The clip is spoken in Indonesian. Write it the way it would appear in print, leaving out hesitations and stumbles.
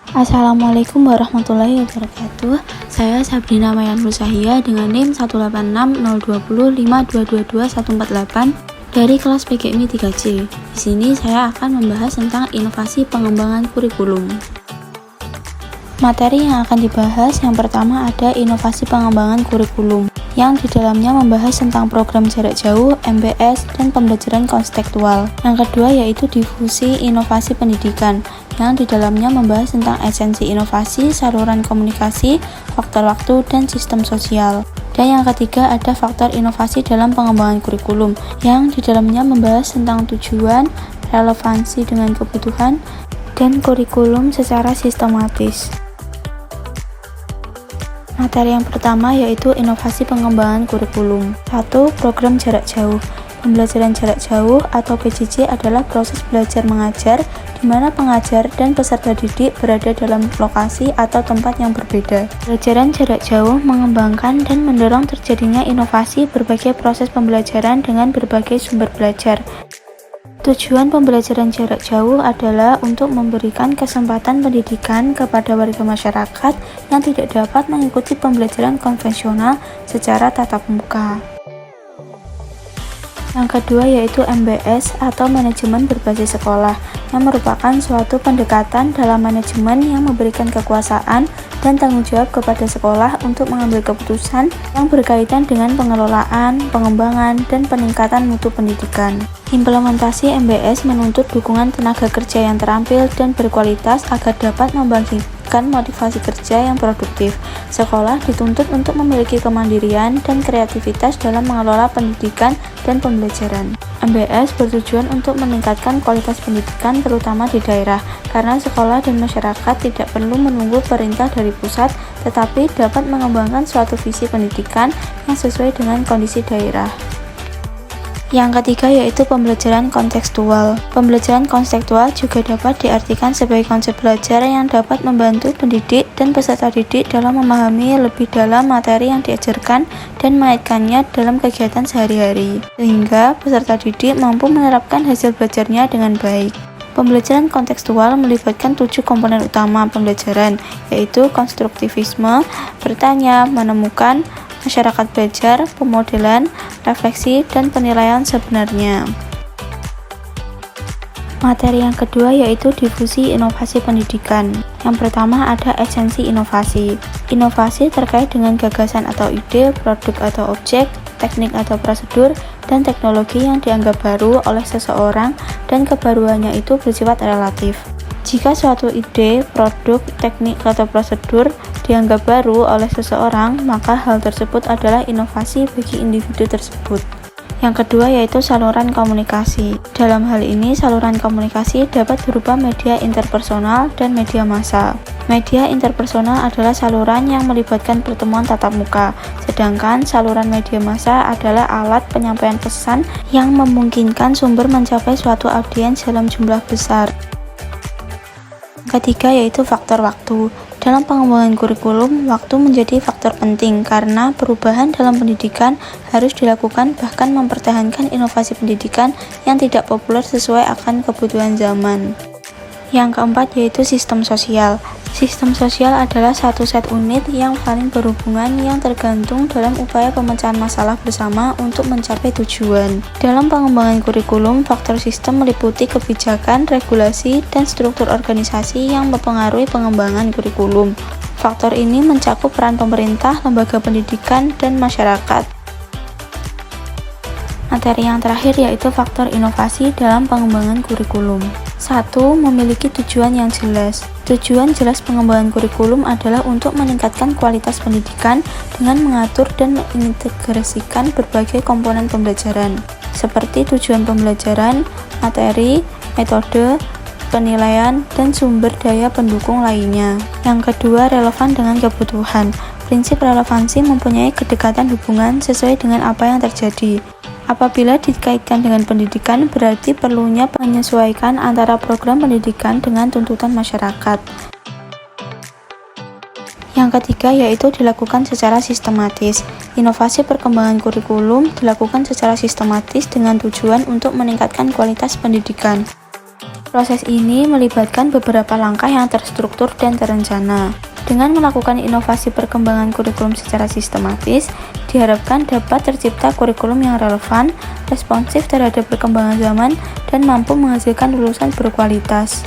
Assalamualaikum warahmatullahi wabarakatuh. Saya Sabrina Mayan Rusahia dengan NIM 1860225222148 dari kelas PGMI 3C. Di sini saya akan membahas tentang inovasi pengembangan kurikulum. Materi yang akan dibahas yang pertama ada inovasi pengembangan kurikulum, yang di dalamnya membahas tentang program jarak jauh, MBS, dan pembelajaran konstekstual. Yang kedua yaitu difusi inovasi pendidikan, yang di dalamnya membahas tentang esensi inovasi, saluran komunikasi, faktor waktu, dan sistem sosial. Dan yang ketiga ada faktor inovasi dalam pengembangan kurikulum, yang di dalamnya membahas tentang tujuan, relevansi dengan kebutuhan, dan kurikulum secara sistematis. Materi yang pertama yaitu inovasi pengembangan kurikulum. 1. Program jarak jauh. Pembelajaran jarak jauh atau PJJ adalah proses belajar mengajar di mana pengajar dan peserta didik berada dalam lokasi atau tempat yang berbeda. Pembelajaran jarak jauh mengembangkan dan mendorong terjadinya inovasi berbagai proses pembelajaran dengan berbagai sumber belajar. Tujuan pembelajaran jarak jauh adalah untuk memberikan kesempatan pendidikan kepada warga masyarakat yang tidak dapat mengikuti pembelajaran konvensional secara tatap muka. Yang kedua yaitu MBS atau manajemen berbasis sekolah, yang merupakan suatu pendekatan dalam manajemen yang memberikan kekuasaan dan tanggung jawab kepada sekolah untuk mengambil keputusan yang berkaitan dengan pengelolaan, pengembangan, dan peningkatan mutu pendidikan. Implementasi MBS menuntut dukungan tenaga kerja yang terampil dan berkualitas agar dapat membangkitkan motivasi kerja yang produktif. Sekolah dituntut untuk memiliki kemandirian dan kreativitas dalam mengelola pendidikan dan pembelajaran. MBS bertujuan untuk meningkatkan kualitas pendidikan terutama di daerah, karena sekolah dan masyarakat tidak perlu menunggu perintah dari pusat, tetapi dapat mengembangkan suatu visi pendidikan yang sesuai dengan kondisi daerah. Yang ketiga yaitu pembelajaran kontekstual. Pembelajaran kontekstual juga dapat diartikan sebagai konsep belajar yang dapat membantu pendidik dan peserta didik dalam memahami lebih dalam materi yang diajarkan dan mengaitkannya dalam kegiatan sehari-hari, sehingga peserta didik mampu menerapkan hasil belajarnya dengan baik. Pembelajaran kontekstual melibatkan 7 komponen utama pembelajaran, yaitu konstruktivisme, bertanya, menemukan, masyarakat belajar, pemodelan, refleksi, dan penilaian sebenarnya. Materi yang kedua yaitu difusi inovasi pendidikan. Yang pertama ada esensi inovasi. Inovasi terkait dengan gagasan atau ide, produk atau objek, teknik atau prosedur, dan teknologi yang dianggap baru oleh seseorang dan kebaruannya itu bersifat relatif. Jika suatu ide, produk, teknik, atau prosedur dianggap baru oleh seseorang, maka hal tersebut adalah inovasi bagi individu tersebut. Yang kedua yaitu saluran komunikasi. Dalam hal ini, saluran komunikasi dapat berupa media interpersonal dan media massa. Media interpersonal adalah saluran yang melibatkan pertemuan tatap muka, sedangkan saluran media massa adalah alat penyampaian pesan yang memungkinkan sumber mencapai suatu audiens dalam jumlah besar. Ketiga yaitu faktor waktu. Dalam pengembangan kurikulum, waktu menjadi faktor penting karena perubahan dalam pendidikan harus dilakukan bahkan mempertahankan inovasi pendidikan yang tidak populer sesuai akan kebutuhan zaman. Yang keempat yaitu sistem sosial. Sistem sosial adalah satu set unit yang saling berhubungan yang tergantung dalam upaya pemecahan masalah bersama untuk mencapai tujuan. Dalam pengembangan kurikulum, faktor sistem meliputi kebijakan, regulasi, dan struktur organisasi yang mempengaruhi pengembangan kurikulum. Faktor ini mencakup peran pemerintah, lembaga pendidikan, dan masyarakat. Materi yang terakhir yaitu faktor inovasi dalam pengembangan kurikulum. 1. Memiliki tujuan yang jelas. Tujuan jelas pengembangan kurikulum adalah untuk meningkatkan kualitas pendidikan dengan mengatur dan mengintegrasikan berbagai komponen pembelajaran, seperti tujuan pembelajaran, materi, metode, penilaian, dan sumber daya pendukung lainnya. Yang kedua, relevan dengan kebutuhan. Prinsip relevansi mempunyai kedekatan hubungan sesuai dengan apa yang terjadi. Apabila dikaitkan dengan pendidikan, berarti perlunya menyesuaikan antara program pendidikan dengan tuntutan masyarakat. Yang ketiga yaitu dilakukan secara sistematis. Inovasi perkembangan kurikulum dilakukan secara sistematis dengan tujuan untuk meningkatkan kualitas pendidikan. Proses ini melibatkan beberapa langkah yang terstruktur dan terencana. Dengan melakukan inovasi perkembangan kurikulum secara sistematis, diharapkan dapat tercipta kurikulum yang relevan, responsif terhadap perkembangan zaman, dan mampu menghasilkan lulusan berkualitas.